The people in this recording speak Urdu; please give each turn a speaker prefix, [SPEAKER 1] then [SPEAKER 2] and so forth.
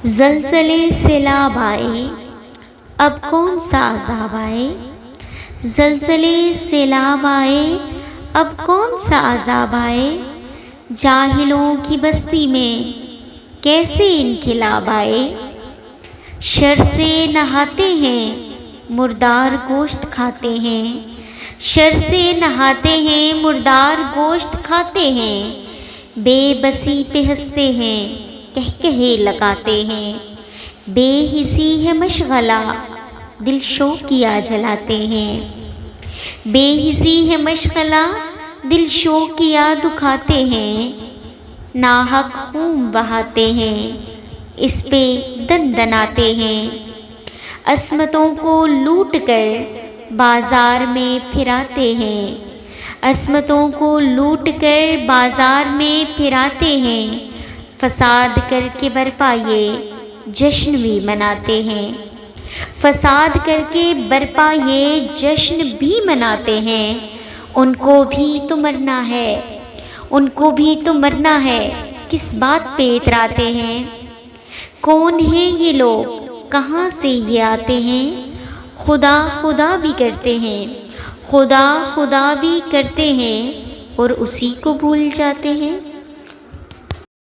[SPEAKER 1] زلزلے سیلاب آئے اب کون سا عذاب آئے، زلزلے سیلاب آئے اب کون سا عذاب آئے، جاہلوں کی بستی میں کیسے انقلاب آئے، شر سے نہاتے ہیں مردار گوشت کھاتے ہیں، شر سے نہاتے ہیں مردار گوشت کھاتے ہیں، بے بسی پہ ہنستے ہیں کہے لگاتے ہیں، بے حسی ہے مشغلہ دل شوقیہ جلاتے ہیں، بے حسی ہے مشغلہ دل شوقیہ دکھاتے ہیں، ناحق خون بہاتے ہیں اس پہ دندناتے ہیں، عصمتوں کو لوٹ کر بازار میں پھراتے ہیں، عصمتوں کو لوٹ کر بازار میں پھراتے ہیں، فساد کر کے برپا یہ جشن بھی مناتے ہیں، فساد کر کے برپا یہ جشن بھی مناتے ہیں، ان کو بھی تو مرنا ہے، ان کو بھی تو مرنا ہے، کس بات پہ اتراتے ہیں، کون ہیں یہ لوگ کہاں سے یہ آتے ہیں، خدا خدا بھی کرتے ہیں، خدا خدا بھی کرتے ہیں اور اسی کو بھول جاتے ہیں۔